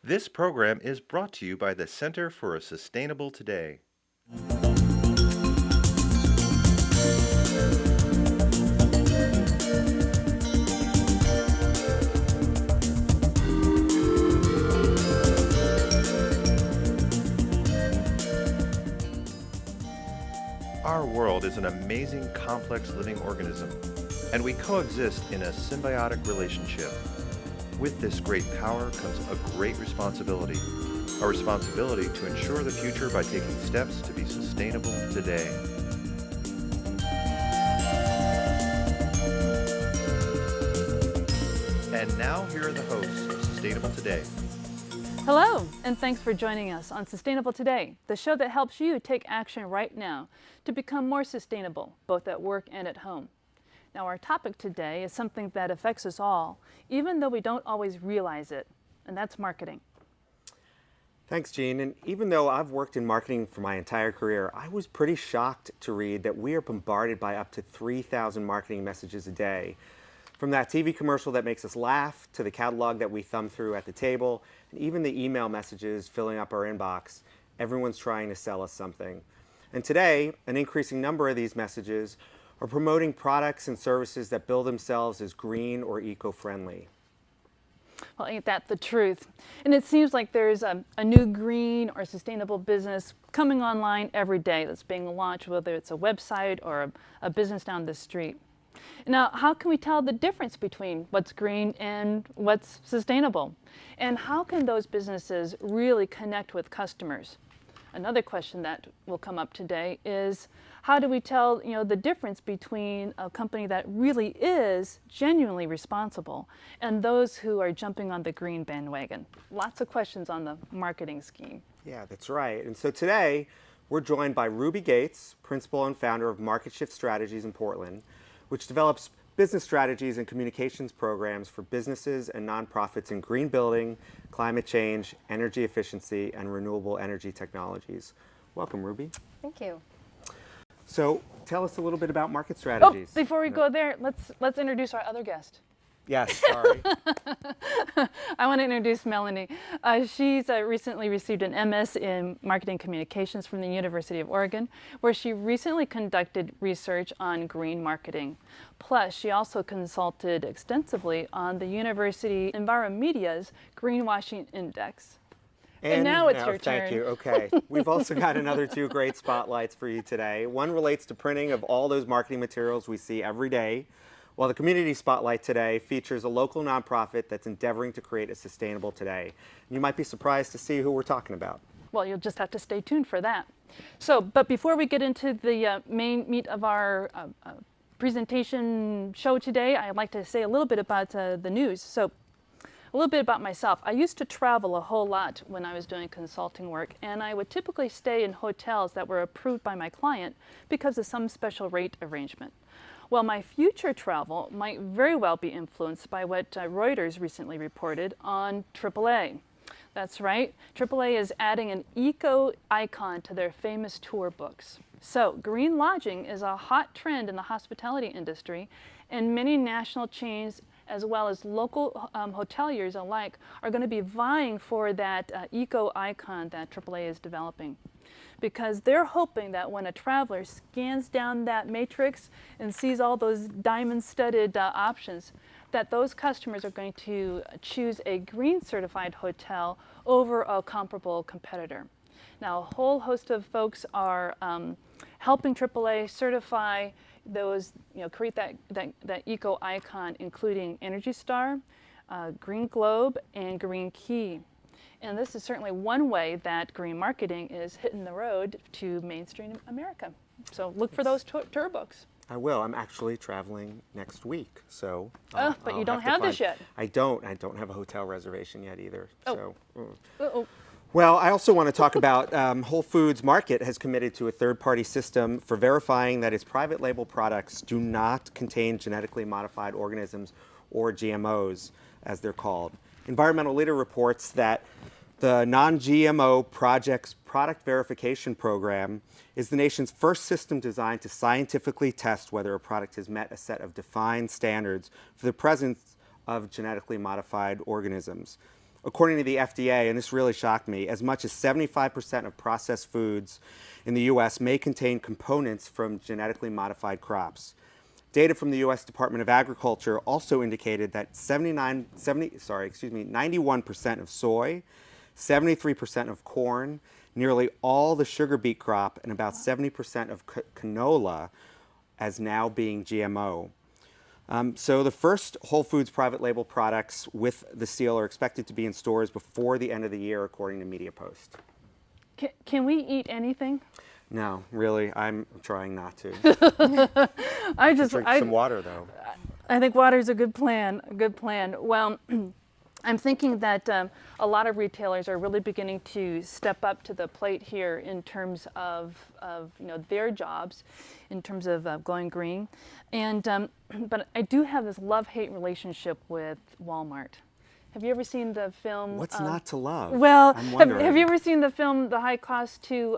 This program is brought to you by the Center for a Sustainable Today. Our world is an amazing, complex living organism, and we coexist in a symbiotic relationship. With this great power comes a great responsibility. A responsibility to ensure the future by taking steps to be sustainable today. And now here are the hosts of Sustainable Today. Hello, and thanks for joining us on Sustainable Today, the show that helps you take action right now to become more sustainable, both at work and at home. Now, our topic today is something that affects us all, even though we don't always realize it, and that's marketing. Thanks, Gene. And even though I've worked in marketing for my entire career, I was pretty shocked to read that we are bombarded by up to 3,000 marketing messages a day. From that TV commercial that makes us laugh, to the catalog that we thumb through at the table, and even the email messages filling up our inbox, everyone's trying to sell us something. And today, an increasing number of these messages are promoting products and services that bill themselves as green or eco-friendly. Well, ain't that the truth? And it seems like there's a new green or sustainable business coming online every day that's being launched, whether it's a website or a business down the street. Now, how can we tell the difference between what's green and what's sustainable? And how can those businesses really connect with customers? Another question that will come up today is, how do we tell the difference between a company that really is genuinely responsible and those who are jumping on the green bandwagon? Lots of questions on the marketing scheme. Yeah, that's right. And so today, we're joined by Ruby Gates, principal and founder of MarketShift Strategies in Portland, which develops business strategies and communications programs for businesses and nonprofits in green building, climate change, energy efficiency, and renewable energy technologies. Welcome, Ruby. Thank you. So tell us a little bit about market strategies. Oh, before we go there, let's introduce our other guest. Yes, sorry. I want to introduce Melanie. She's recently received an MS in Marketing Communications from the University of Oregon, where she recently conducted research on green marketing. Plus, she also consulted extensively on the University Enviromedia's Greenwashing Index. And now it's your turn. Thank you. Okay. We've also got another two great spotlights for you today. One relates to printing of all those marketing materials we see every day, while the community spotlight today features a local nonprofit that's endeavoring to create a sustainable today. You might be surprised to see who we're talking about. Well, you'll just have to stay tuned for that. So, but before we get into the main meat of our presentation show today, I'd like to say a little bit about the news. So, a little bit about myself. I used to travel a whole lot when I was doing consulting work, and I would typically stay in hotels that were approved by my client because of some special rate arrangement. Well, my future travel might very well be influenced by what Reuters recently reported on AAA. That's right, AAA is adding an eco icon to their famous tour books. So, green lodging is a hot trend in the hospitality industry, and many national chains as well as local hoteliers alike are going to be vying for that eco icon that AAA is developing, because they're hoping that when a traveler scans down that matrix and sees all those diamond-studded options, that those customers are going to choose a green certified hotel over a comparable competitor. Now, a whole host of folks are helping AAA certify those, create that eco icon, including Energy Star, Green Globe, and Green Key. And this is certainly one way that green marketing is hitting the road to mainstream America. So look for those tour books. I will. I'm actually traveling next week, so. But you don't have this yet. I don't have a hotel reservation yet either. Oh. So. Well, I also want to talk about Whole Foods Market has committed to a third-party system for verifying that its private label products do not contain genetically modified organisms, or GMOs, as they're called. Environmental Leader reports that the Non-GMO Project's product verification program is the nation's first system designed to scientifically test whether a product has met a set of defined standards for the presence of genetically modified organisms. According to the FDA, and this really shocked me, as much as 75% of processed foods in the U.S. may contain components from genetically modified crops. Data from the U.S. Department of Agriculture also indicated that 91% of soy, 73% of corn, nearly all the sugar beet crop, and about 70% of canola as now being GMO. So the first Whole Foods private label products with the seal are expected to be in stores before the end of the year, according to Media Post. Can we eat anything? No, really, I'm trying not to. Drink some water, though. I think water is a good plan. A good plan. Well, I'm thinking that a lot of retailers are really beginning to step up to the plate here in terms of their jobs, in terms of going green, and but I do have this love-hate relationship with Walmart. Have you ever seen the film? What's not to love? Well, I'm wondering. have you ever seen the film The High Cost to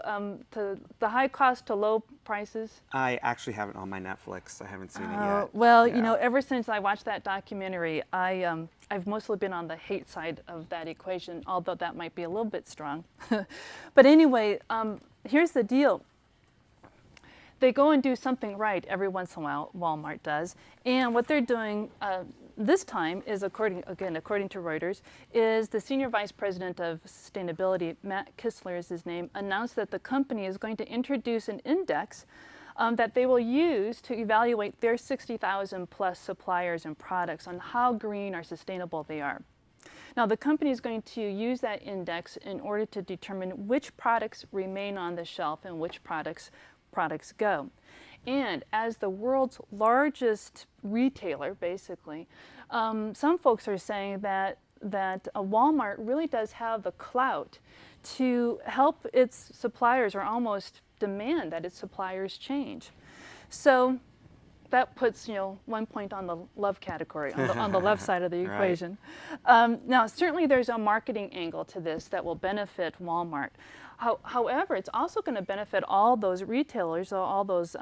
Low Prices? I actually have it on my Netflix. I haven't seen it yet. Well, Yeah. ever since I watched that documentary, I've mostly been on the hate side of that equation, although that might be a little bit strong. But anyway, here's the deal. They go and do something right every once in a while, Walmart does, and what they're doing this time is, according to Reuters, is the Senior Vice President of Sustainability, Matt Kistler is his name, announced that the company is going to introduce an index that they will use to evaluate their 60,000 plus suppliers and products on how green or sustainable they are. Now, the company is going to use that index in order to determine which products remain on the shelf and which products go. And as the world's largest retailer, basically, some folks are saying that a Walmart really does have the clout to help its suppliers, or almost demand that its suppliers change. So that puts 1 point on the love category, on the left side of the equation. Right. Now, certainly there's a marketing angle to this that will benefit Walmart. However, it's also going to benefit all those retailers, all those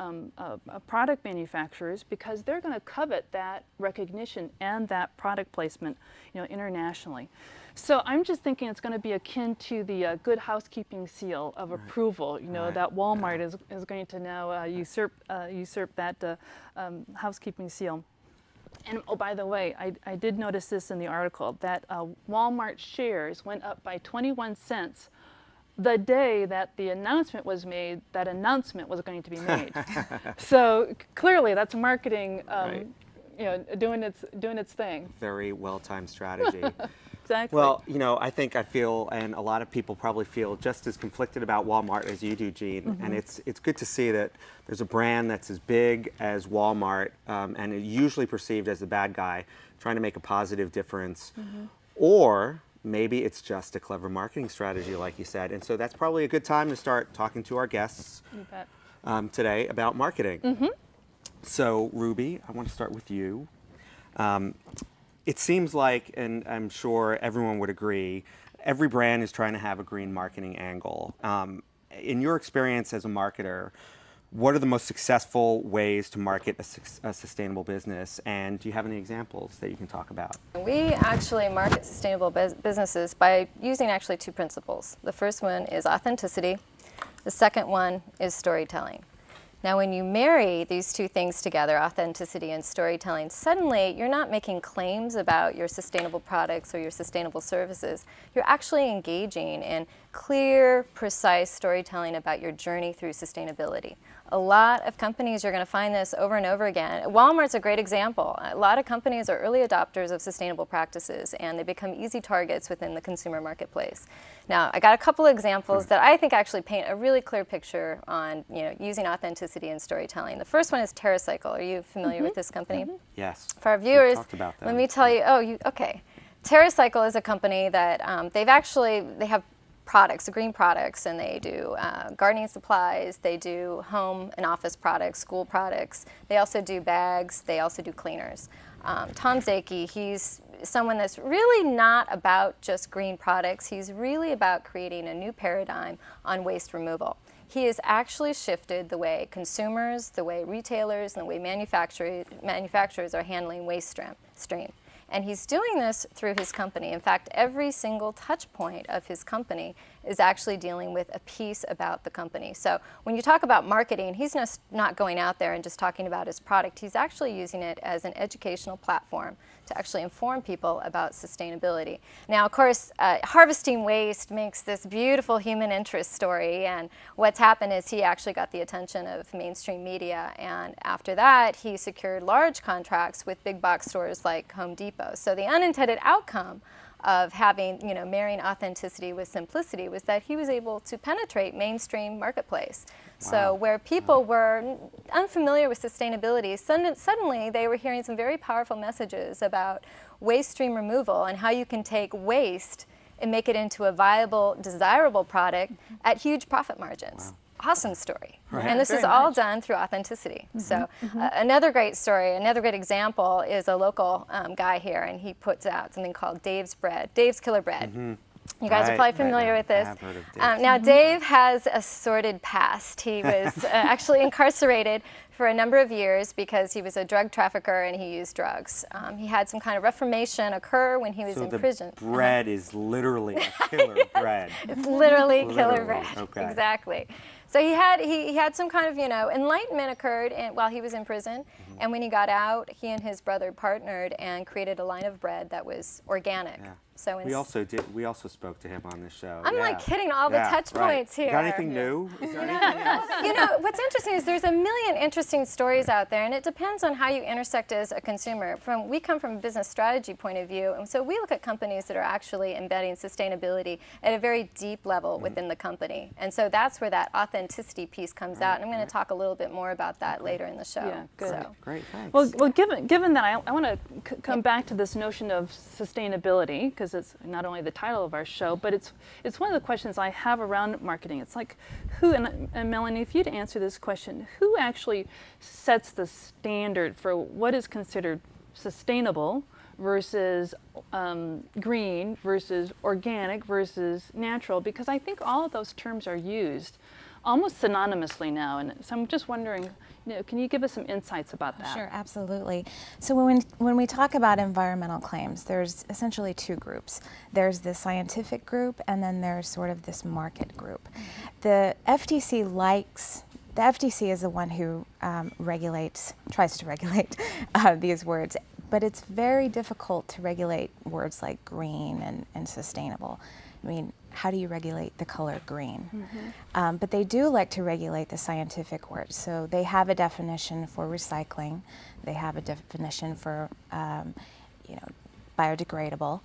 product manufacturers, because they're going to covet that recognition and that product placement, internationally. So I'm just thinking it's going to be akin to the Good Housekeeping seal of approval, that Walmart is going to now usurp that housekeeping seal. And oh, by the way, I did notice this in the article, that Walmart shares went up by 21 cents the day that the announcement was made, that announcement was going to be made. So clearly that's marketing, doing its thing. Very well-timed strategy. Exactly. Well, I feel, and a lot of people probably feel just as conflicted about Walmart as you do, Jean. Mm-hmm. And it's good to see that there's a brand that's as big as Walmart, and usually perceived as the bad guy, trying to make a positive difference. Mm-hmm. Or maybe it's just a clever marketing strategy, like you said. And so that's probably a good time to start talking to our guests today about marketing. Mm-hmm. So, Ruby, I want to start with you. It seems like, and I'm sure everyone would agree, every brand is trying to have a green marketing angle. In your experience as a marketer, what are the most successful ways to market a sustainable business? And do you have any examples that you can talk about? We actually market sustainable businesses by using actually two principles. The first one is authenticity. The second one is storytelling. Now, when you marry these two things together, authenticity and storytelling, suddenly you're not making claims about your sustainable products or your sustainable services. You're actually engaging in clear, precise storytelling about your journey through sustainability. A lot of companies, you're going to find this over and over again. Walmart's a great example. A lot of companies are early adopters of sustainable practices, and they become easy targets within the consumer marketplace. Now, I got a couple of examples that I think actually paint a really clear picture on using authenticity and storytelling. The first one is Teracycle. Are you familiar with this company? Mm-hmm. Yes. For our viewers, talked about that. Let me tell you. Okay. Teracycle is a company that they have products, green products, and they do gardening supplies, they do home and office products, school products. They also do bags, they also do cleaners. Tom Zaki, he's someone that's really not about just green products. He's really about creating a new paradigm on waste removal. He has actually shifted the way consumers, the way retailers, and the way manufacturers are handling waste stream. And he's doing this through his company. In fact, every single touch point of his company is actually dealing with a piece about the company. So when you talk about marketing, he's not going out there and just talking about his product. He's actually using it as an educational platform to actually inform people about sustainability. Now, of course, harvesting waste makes this beautiful human interest story, and what's happened is he actually got the attention of mainstream media, and after that, he secured large contracts with big box stores like Home Depot. So the unintended outcome of having, marrying authenticity with simplicity was that he was able to penetrate mainstream marketplace. Wow. So where people were unfamiliar with sustainability, suddenly they were hearing some very powerful messages about waste stream removal and how you can take waste and make it into a viable, desirable product at huge profit margins. Wow. Awesome story. Right. And this Very is all much done through authenticity. So another great story, another great example is a local guy here, and he puts out something called Dave's Bread, Dave's Killer Bread. You guys are probably familiar with this. I have heard of Dave's. Now, Dave has a sordid past. He was actually incarcerated for a number of years because he was a drug trafficker and he used drugs. He had some kind of reformation occur when he was in prison. So the bread is literally a killer bread. It's literally killer bread. Okay. Exactly. So he had some kind of enlightenment occurred while he was in prison, and when he got out, he and his brother partnered and created a line of bread that was organic. Yeah. So we also spoke to him on this show. I'm like hitting all the touch points here. You got anything new? Is there anything else? What's interesting is there's a million interesting stories out there, and it depends on how you intersect as a consumer. We come from a business strategy point of view, and so we look at companies that are actually embedding sustainability at a very deep level within the company. And so that's where that authenticity piece comes out, and I'm going to talk a little bit more about that later in the show. Yeah, good. So. Great, thanks. Well, given that, I want to come back to this notion of sustainability, because it's not only the title of our show, but it's one of the questions I have around marketing. It's like, who, and Melanie, if you'd answer this question, who actually sets the standard for what is considered sustainable versus green versus organic versus natural? Because I think all of those terms are used almost synonymously now, and so I'm just wondering, can you give us some insights about that? Sure, absolutely. So when we talk about environmental claims, there's essentially two groups. There's the scientific group, and then there's sort of this market group. The FTC is the one who tries to regulate these words, but it's very difficult to regulate words like green and sustainable. I mean, how do you regulate the color green? But they do like to regulate the scientific words. So they have a definition for recycling. They have a definition for, biodegradable.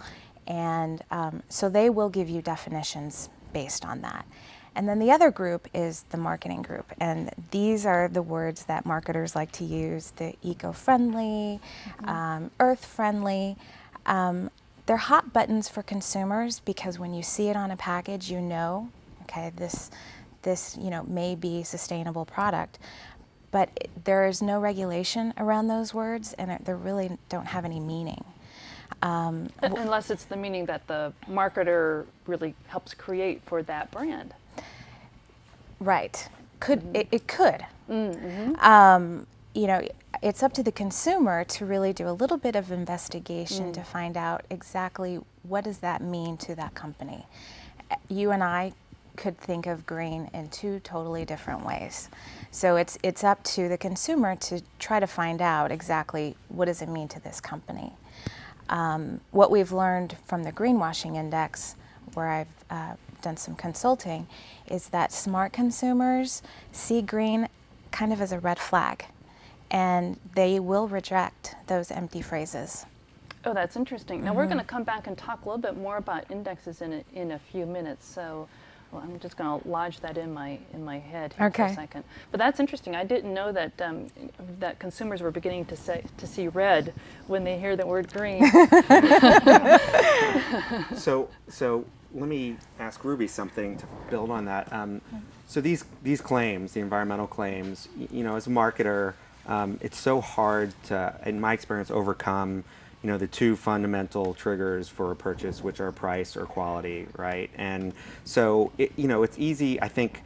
And so they will give you definitions based on that. And then the other group is the marketing group. And these are the words that marketers like to use, the eco-friendly, earth-friendly. They're hot buttons for consumers because when you see it on a package, okay, this may be a sustainable product, but there is no regulation around those words, and they really don't have any meaning. Unless it's the meaning that the marketer really helps create for that brand. Right. It could. It's up to the consumer to really do a little bit of investigation to find out exactly what does that mean to that company. You and I could think of green in two totally different ways. So it's up to the consumer to try to find out exactly what does it mean to this company. What we've learned from the Greenwashing Index, where I've done some consulting, is that smart consumers see green kind of as a red flag, and they will reject those empty phrases. Oh, that's interesting. Now we're going to come back and talk a little bit more about indexes in a few minutes. So I'm just going to lodge that in my head here for a second. But that's interesting. I didn't know that that consumers were beginning to see red when they hear the word green. So let me ask Ruby something to build on that. So these claims, the environmental claims, as a marketer, it's so hard to, in my experience, overcome the two fundamental triggers for a purchase, which are price or quality, right? And so it's easy, I think,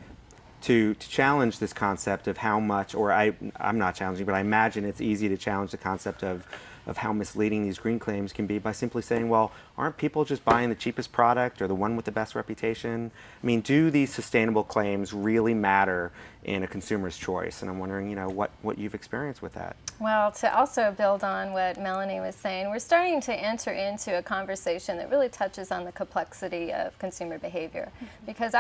to challenge this concept of how much, or I'm not challenging, but I imagine it's easy to challenge the concept of of how misleading these green claims can be by simply saying, well, aren't people just buying the cheapest product or the one with the best reputation? I mean, do these sustainable claims really matter in a consumer's choice? And I'm wondering, what you've experienced with that. Well, to also build on what Melanie was saying, we're starting to enter into a conversation that really touches on the complexity of consumer behavior. Because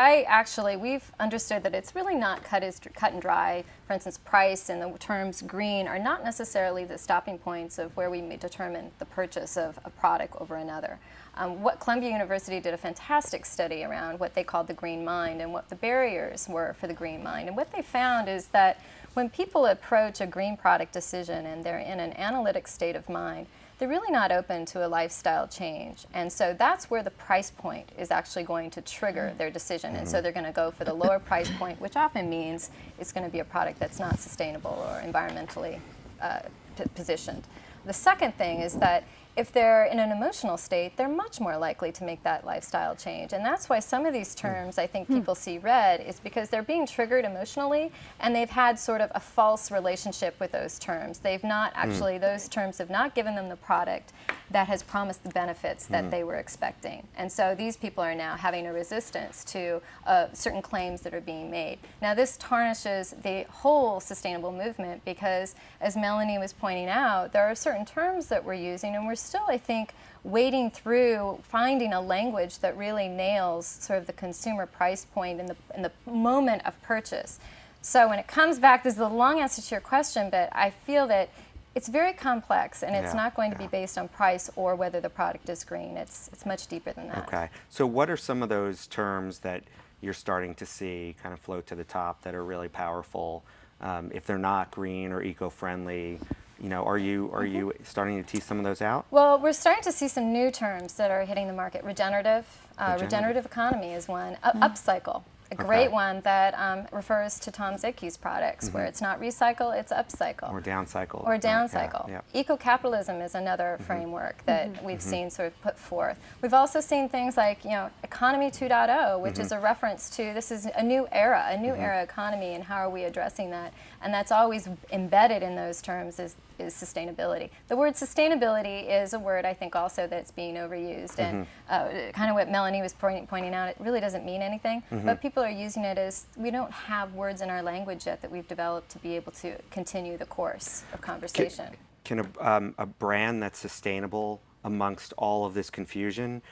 we've understood that it's really not cut and dry. For instance, price and the terms green are not necessarily the stopping points of where we may determine the purchase of a product over another. What Columbia University did a fantastic study around what they called the green mind and what the barriers were for the green mind. And what they found is that when people approach a green product decision and they're in an analytic state of mind, they're really not open to a lifestyle change. And so that's where the price point is actually going to trigger their decision. And so they're going to go for the lower price point, which often means it's going to be a product that's not sustainable or environmentally positioned. The second thing is that if they're in an emotional state, they're much more likely to make that lifestyle change. And that's why some of these terms I think people see red is because they're being triggered emotionally and they've had sort of a false relationship with those terms. They've not actually, those terms have not given them the product that has promised the benefits that they were expecting. And so these people are now having a resistance to certain claims that are being made. Now this tarnishes the whole sustainable movement because, as Melanie was pointing out, there are certain terms that we're using and we're still, I think, wading through finding a language that really nails sort of the consumer price point in the moment of purchase. So when it comes back, this is a long answer to your question, but I feel that it's very complex, and it's not going to be based on price or whether the product is green. It's much deeper than that. Okay. So what are some of those terms that you're starting to see kind of float to the top that are really powerful? If they're not green or eco-friendly, are you starting to tease some of those out? Well, we're starting to see some new terms that are hitting the market. Regenerative economy is one. Upcycle. A great one that refers to Tom Zicky's products, where it's not recycle, it's upcycle. Or downcycle. Or downcycle. Yeah. Eco-capitalism is another framework that we've seen sort of put forth. We've also seen things like, Economy 2.0, which is a reference to this is a new era economy, and how are we addressing that? And that's always embedded in those terms is sustainability. The word sustainability is a word I think also that's being overused, and kind of what Melanie was pointing out, it really doesn't mean anything, but people are using it as we don't have words in our language yet that we've developed to be able to continue the course of conversation. Can a brand that's sustainable amongst all of this confusion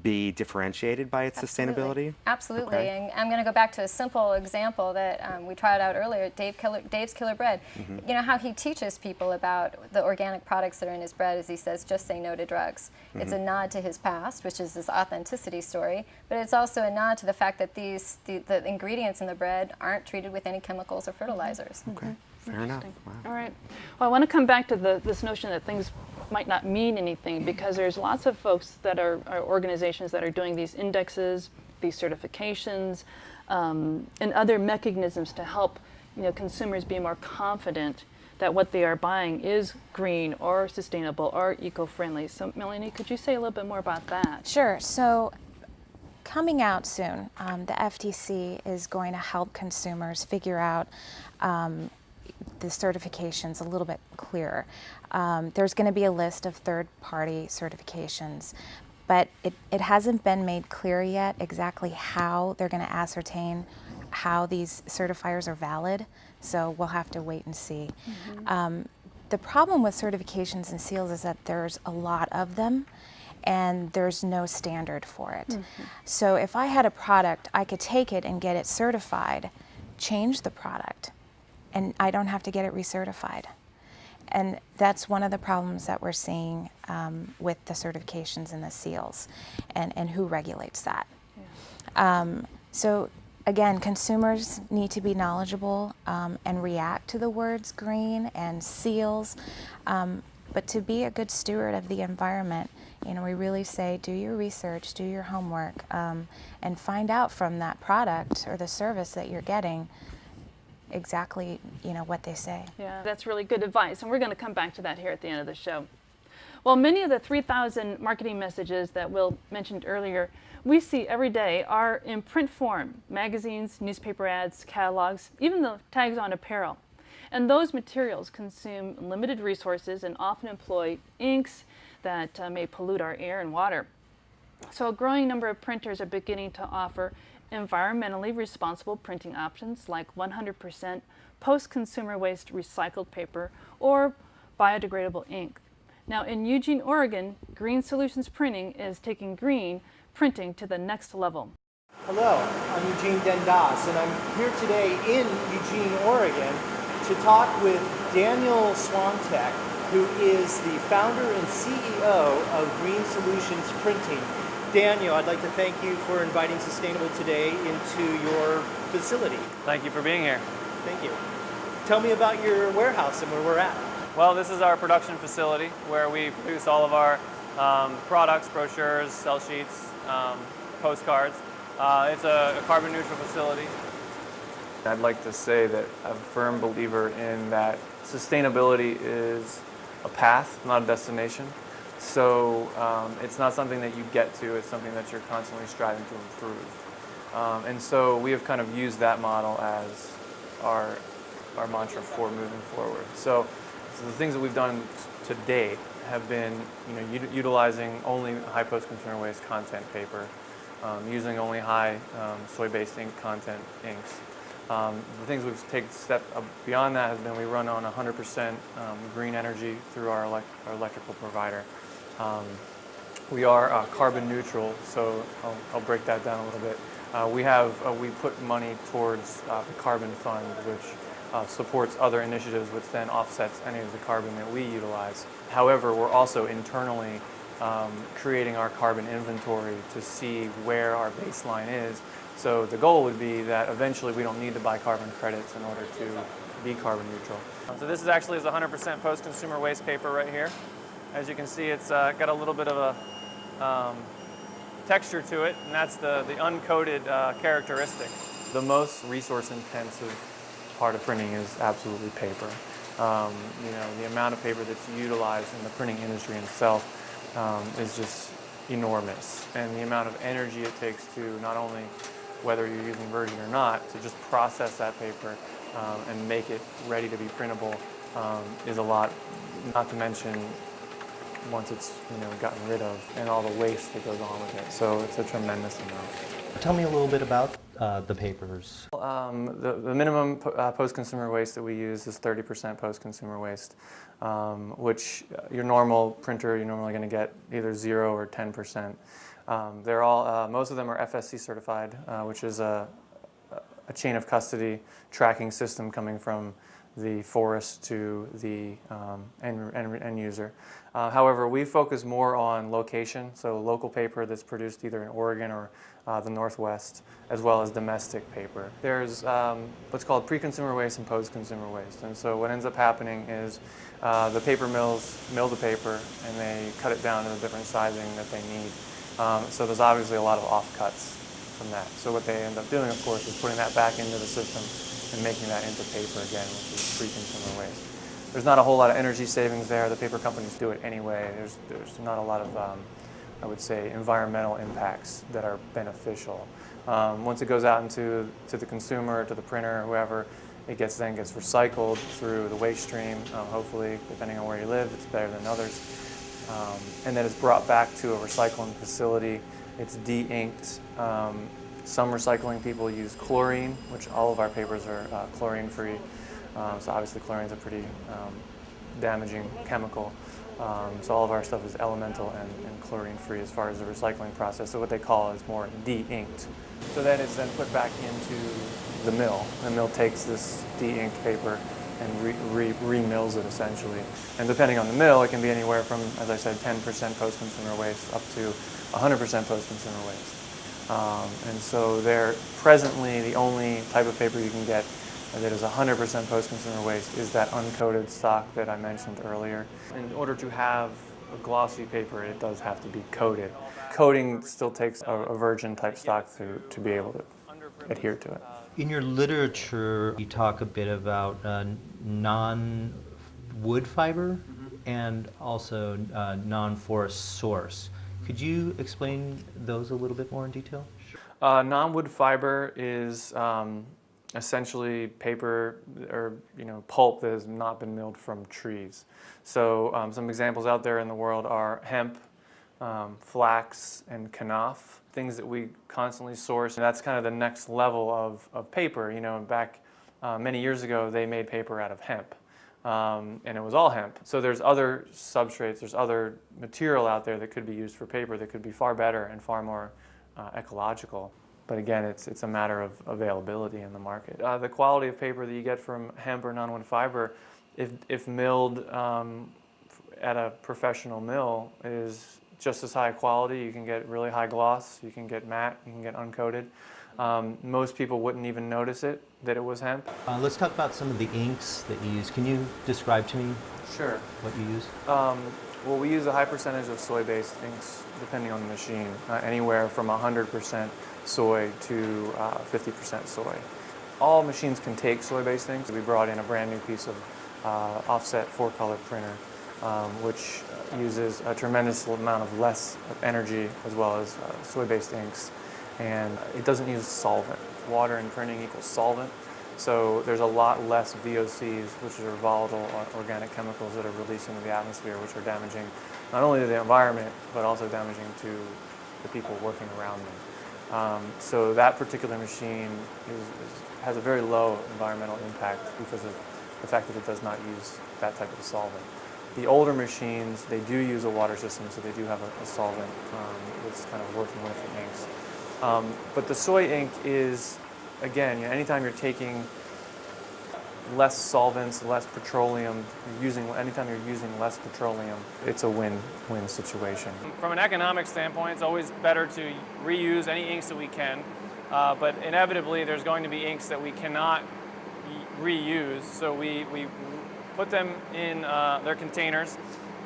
be differentiated by its sustainability? Absolutely. Okay. And I'm going to go back to a simple example that we tried out earlier, Dave's Killer Bread. You know how he teaches people about the organic products that are in his bread is he says, just say no to drugs. It's a nod to his past, which is this authenticity story, but it's also a nod to the fact that the ingredients in the bread aren't treated with any chemicals or fertilizers. Okay. Fair enough. Wow. All right. Well, I want to come back to this notion that things might not mean anything, because there's lots of folks that are organizations that are doing these indexes, these certifications, and other mechanisms to help consumers be more confident that what they are buying is green or sustainable or eco-friendly. So Melanie, could you say a little bit more about that? Sure. So coming out soon, the FTC is going to help consumers figure out the certifications a little bit clearer. There's going to be a list of third-party certifications, but it hasn't been made clear yet exactly how they're going to ascertain how these certifiers are valid, so we'll have to wait and see. The problem with certifications and seals is that there's a lot of them, and there's no standard for it. So if I had a product, I could take it and get it certified, change the product, and I don't have to get it recertified. And that's one of the problems that we're seeing with the certifications and the seals, and who regulates that. So again, consumers need to be knowledgeable and react to the words green and seals, but to be a good steward of the environment, we really say do your research, do your homework, and find out from that product or the service that you're getting exactly what they say. Yeah, that's really good advice, and we're going to come back to that here at the end of the show. Well, many of the 3,000 marketing messages that Will mentioned earlier we see every day are in print form: magazines, newspaper ads, catalogs, even the tags on apparel. And those materials consume limited resources and often employ inks that may pollute our air and water. So a growing number of printers are beginning to offer environmentally responsible printing options like 100% post-consumer waste recycled paper or biodegradable ink. Now in Eugene, Oregon, Green Solutions Printing is taking green printing to the next level. Hello, I'm Eugene Dendas, and I'm here today in Eugene, Oregon to talk with Daniel Swantek, who is the founder and CEO of Green Solutions Printing. Daniel, I'd like to thank you for inviting Sustainable Today into your facility. Thank you for being here. Thank you. Tell me about your warehouse and where we're at. Well, this is our production facility where we produce all of our products, brochures, sell sheets, postcards. It's a carbon neutral facility. I'd like to say that I'm a firm believer in that sustainability is a path, not a destination. So it's not something that you get to, it's something that you're constantly striving to improve. And so we have kind of used that model as our mantra for moving forward. So the things that we've done to date have been utilizing only high post-consumer waste content paper, using only high soy-based ink content inks. The things we've taken a step beyond that has been we run on 100% green energy through our electrical provider. We are carbon neutral, so I'll break that down a little bit. We put money towards the carbon fund, which supports other initiatives, which then offsets any of the carbon that we utilize. However, we're also internally creating our carbon inventory to see where our baseline is. So the goal would be that eventually we don't need to buy carbon credits in order to be carbon neutral. So this is actually 100% post-consumer waste paper right here. As you can see, it's got a little bit of a texture to it, and that's the uncoated characteristic. The most resource-intensive part of printing is absolutely paper. The amount of paper that's utilized in the printing industry itself is just enormous, and the amount of energy it takes to not only, whether you're using virgin or not, to just process that paper and make it ready to be printable is a lot, not to mention once it's gotten rid of and all the waste that goes on with it. So it's a tremendous amount. Tell me a little bit about the papers. The minimum post-consumer waste that we use is 30% post-consumer waste, which your normal printer, you're normally going to get either 0 or 10%. They're all, most of them are FSC certified, which is a chain of custody tracking system coming from the forest to the end user. However, we focus more on location, so local paper that's produced either in Oregon or the Northwest, as well as domestic paper. There's what's called pre-consumer waste and post-consumer waste. And so what ends up happening is the paper mills mill the paper and they cut it down to the different sizing that they need. So there's obviously a lot of offcuts from that. So what they end up doing, of course, is putting that back into the system and making that into paper again, which is pre-consumer waste. There's not a whole lot of energy savings there. The paper companies do it anyway. There's not a lot of, I would say, environmental impacts that are beneficial. Once it goes out into the consumer, to the printer, whoever, it then gets recycled through the waste stream. Hopefully, depending on where you live, it's better than others. And then it's brought back to a recycling facility. It's de-inked. Some recycling people use chlorine, which all of our papers are chlorine-free. So obviously chlorine is a pretty damaging chemical. So all of our stuff is elemental and chlorine-free as far as the recycling process. So what they call is more de-inked. So then it's then put back into the mill. The mill takes this de-inked paper and re-mills it essentially. And depending on the mill, it can be anywhere from, as I said, 10% post-consumer waste up to 100% post-consumer waste. And so they're presently the only type of paper you can get that is 100% post-consumer waste is that uncoated stock that I mentioned earlier. In order to have a glossy paper, it does have to be coated. Coating still takes a virgin type stock to be able to adhere to it. In your literature, you talk a bit about non-wood fiber and also non-forest source. Could you explain those a little bit more in detail? Non-wood fiber is essentially paper or pulp that has not been milled from trees. So some examples out there in the world are hemp, flax, and kanaf, things that we constantly source. And that's kind of the next level of paper. Back many years ago, they made paper out of hemp. And it was all hemp. So there's other substrates, there's other material out there that could be used for paper that could be far better and far more ecological. But again, it's a matter of availability in the market. The quality of paper that you get from hemp or nonwoven fiber, if milled at a professional mill, is just as high quality. You can get really high gloss, you can get matte, you can get uncoated. Most people wouldn't even notice that it was hemp. Let's talk about some of the inks that you use. Can you describe to me Sure. what you use? Well, we use a high percentage of soy-based inks, depending on the machine, anywhere from 100% soy to 50% soy. All machines can take soy-based inks. We brought in a brand new piece of offset 4-color printer, which uses a tremendous amount of less energy as well as soy-based inks, and it doesn't use solvent. Water in printing equals solvent, so there's a lot less VOCs, which are volatile organic chemicals that are released into the atmosphere, which are damaging not only to the environment but also damaging to the people working around them. So that particular machine has a very low environmental impact because of the fact that it does not use that type of solvent. The older machines, they do use a water system, so they do have a solvent that's kind of working with the inks. But the soy ink is, again, anytime you're taking less solvents, less petroleum, anytime you're using less petroleum, it's a win-win situation. From an economic standpoint, it's always better to reuse any inks that we can, but inevitably there's going to be inks that we cannot reuse, so we put them in their containers,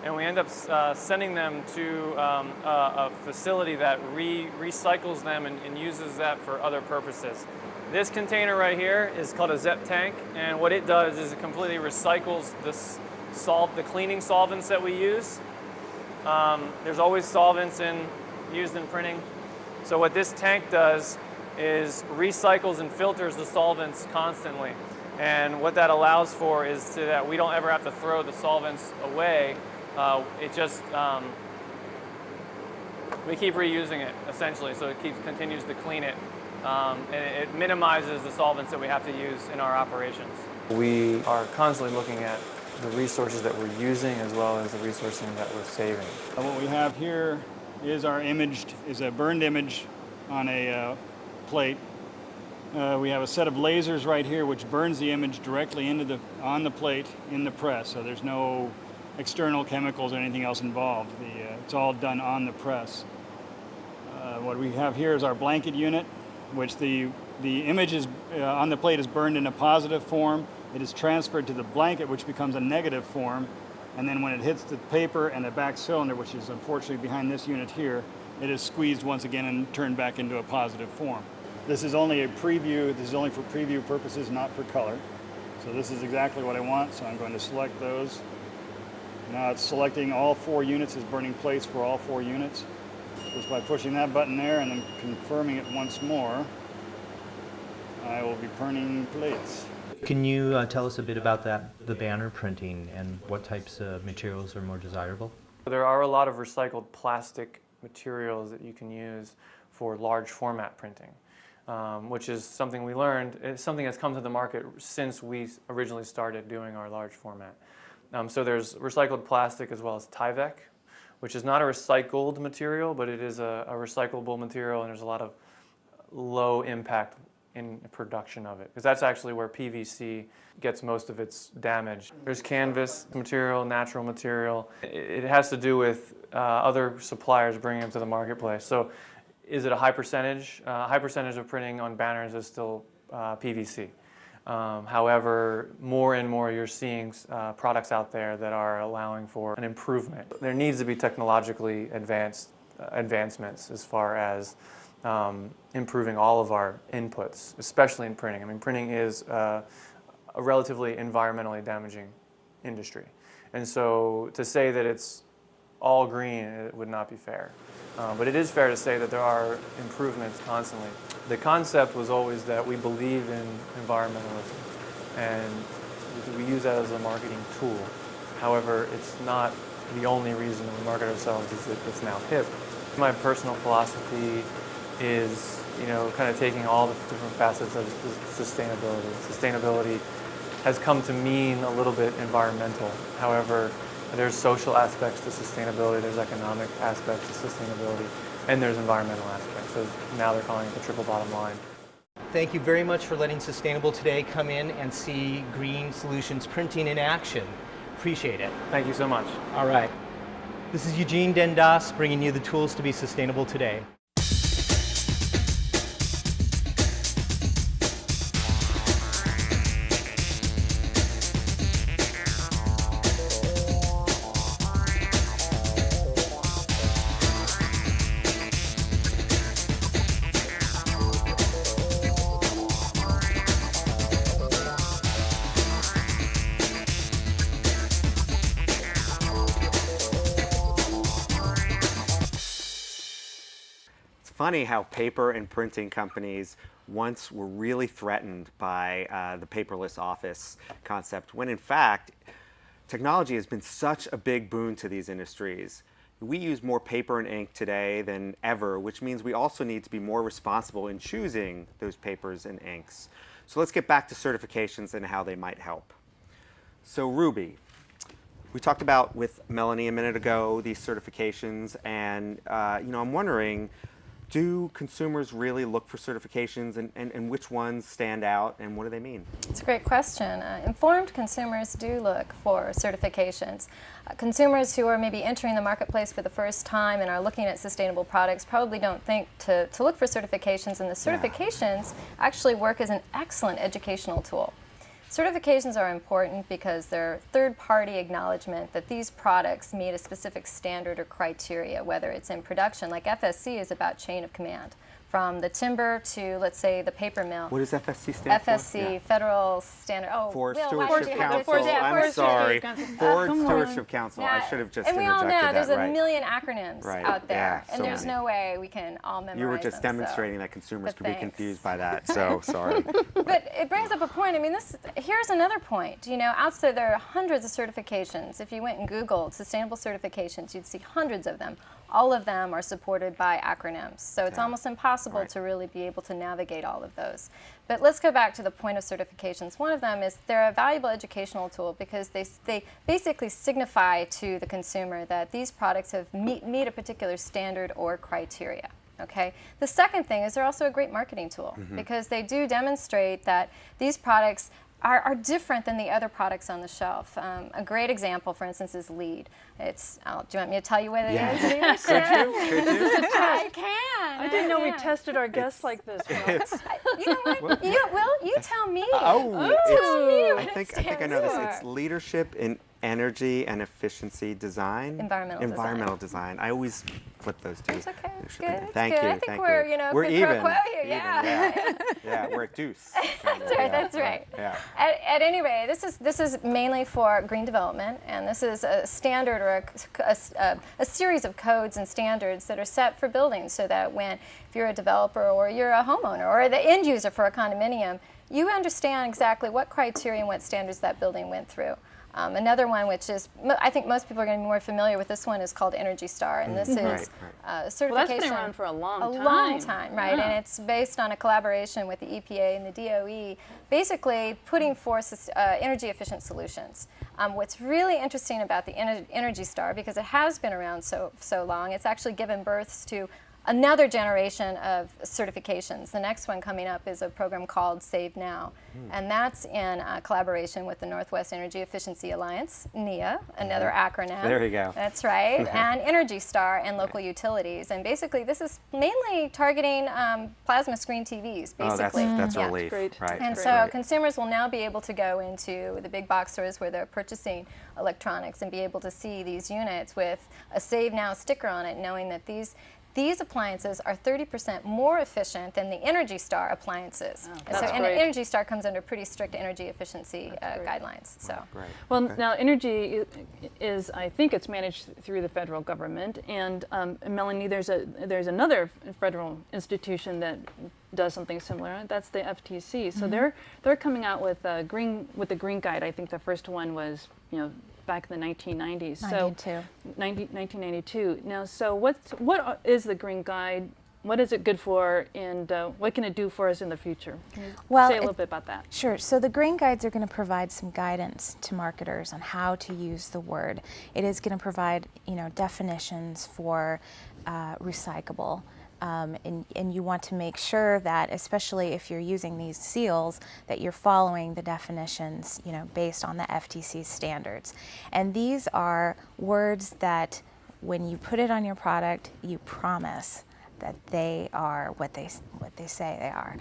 and we end up sending them to a facility that recycles them and uses that for other purposes. This container right here is called a ZEP tank, and what it does is it completely recycles the cleaning solvents that we use. There's always solvents used in printing, so what this tank does is recycles and filters the solvents constantly. And what that allows for is so that we don't ever have to throw the solvents away. We keep reusing it, essentially, so it continues to clean it. And it minimizes the solvents that we have to use in our operations. We are constantly looking at the resources that we're using as well as the resources that we're saving. What we have here is a burned image on a plate. We have a set of lasers right here which burns the image directly on the plate in the press, so there's no external chemicals or anything else involved. It's all done on the press. What we have here is our blanket unit, which the image on the plate is burned in a positive form. It is transferred to the blanket, which becomes a negative form, and then when it hits the paper and the back cylinder, which is unfortunately behind this unit here, it is squeezed once again and turned back into a positive form. This is only a preview. This is only for preview purposes, not for color. So this is exactly what I want, so I'm going to select those. Now it's selecting all 4 units as burning plates for all 4 units. Just by pushing that button there and then confirming it once more, I will be burning plates. Can you tell us a bit about the banner printing and what types of materials are more desirable? There are a lot of recycled plastic materials that you can use for large format printing, which is something we learned. It's something that's come to the market since we originally started doing our large format. So there's recycled plastic as well as Tyvek, which is not a recycled material, but it is a recyclable material, and there's a lot of low impact in production of it, because that's actually where PVC gets most of its damage. There's canvas material, natural material. It has to do with other suppliers bringing them to the marketplace. So is it a high percentage? High percentage of printing on banners is still PVC. However, more and more you're seeing products out there that are allowing for an improvement. There needs to be technologically advancements as far as improving all of our inputs, especially in printing. I mean, printing is a relatively environmentally damaging industry. And so to say that it's all green, it would not be fair. But it is fair to say that there are improvements constantly The concept was always that we believe in environmentalism, and we use that as a marketing tool. However, it's not the only reason we market ourselves. Is that it's now hip. My personal philosophy is, kind of taking all the different facets of sustainability. Sustainability has come to mean a little bit environmental. However, there's social aspects to sustainability, there's economic aspects to sustainability, and there's environmental aspects. So now they're calling it the triple bottom line. Thank you very much for letting Sustainable Today come in and see Green Solutions printing in action. Appreciate it. Thank you so much. All right. This is Eugene Dendas bringing you the tools to be sustainable today. Funny how paper and printing companies once were really threatened by the paperless office concept, when in fact, technology has been such a big boon to these industries. We use more paper and ink today than ever, which means we also need to be more responsible in choosing those papers and inks. So let's get back to certifications and how they might help. So Ruby, we talked about with Melanie a minute ago these certifications, and I'm wondering, do consumers really look for certifications, and which ones stand out, and what do they mean? It's a great question. Informed consumers do look for certifications. Consumers who are maybe entering the marketplace for the first time and are looking at sustainable products probably don't think to look for certifications, and the certifications actually work as an excellent educational tool. Certifications are important because they're third-party acknowledgement that these products meet a specific standard or criteria, whether it's in production, like FSC is about chain of command. From the timber to, let's say, the paper mill. What does FSC stand for? FSC, yeah. Federal Standard. Oh, Forest Will, Stewardship Council. I'm sorry. Forest Stewardship Council. I should have just interjected that. And we all know there's a million acronyms out there, yeah, and there's no way we can all memorize them. You were just demonstrating that consumers could be confused by that, so sorry. But it brings up a point. I mean, here's another point. Outside there are hundreds of certifications. If you went and Googled sustainable certifications, you'd see hundreds of them. All of them are supported by acronyms, so it's almost impossible to really be able to navigate all of those. But let's go back to the point of certifications. One of them is they're a valuable educational tool because they basically signify to the consumer that these products have meet a particular standard or criteria. Okay. The second thing is they're also a great marketing tool because they do demonstrate that these products are different than the other products on the shelf. A great example, for instance, is LEED. Do you want me to tell you what it is? Could you? I can. I didn't know we tested our guests like this. You know what? You tell me. I think I know this. It's leadership in energy and efficiency design. Environmental design. I always flip those two. It's okay. It's good. Thank you. I think we're even. Yeah. We're at deuce. That's right. Yeah. At any rate, this is mainly for green development, and this is a standard or a series of codes and standards that are set for buildings, so that if you're a developer or you're a homeowner or the end user for a condominium, you understand exactly what criteria and what standards that building went through. Another one, which is, I think most people are going to be more familiar with this one, is called Energy Star, and this is certification. Well, that's been around for a long time. A long time, right? And it's based on a collaboration with the EPA and the DOE, basically putting forth energy efficient solutions. What's really interesting about the Energy Star, because it has been around so long, it's actually given birth to another generation of certifications. The next one coming up is a program called Save Now, and that's in collaboration with the Northwest Energy Efficiency Alliance, NEA, another acronym. There you go. That's right, and Energy Star and local utilities. And basically, this is mainly targeting plasma screen TVs, basically. Oh, that's a relief. Great. Right. And so consumers will now be able to go into the big box stores where they're purchasing electronics and be able to see these units with a Save Now sticker on it, knowing that these these appliances are 30% more efficient than the Energy Star appliances. And that's and great. Energy Star comes under pretty strict energy efficiency guidelines. So. Right. Well, Okay. now energy is, I think it's managed through the federal government, and Melanie, there's another federal institution that does something similar. That's the FTC. So they're coming out with the Green Guide. I think the first one was back in the 1990s. 1992. Now, so what is the Green Guide? What is it good for, and what can it do for us in the future? Can you say a little bit about that? Sure. So the Green Guides are going to provide some guidance to marketers on how to use the word. It is going to provide, definitions for recyclable. And you want to make sure that, especially if you're using these seals, that you're following the definitions, based on the FTC standards. And these are words that, when you put it on your product, you promise that they are what they say they are.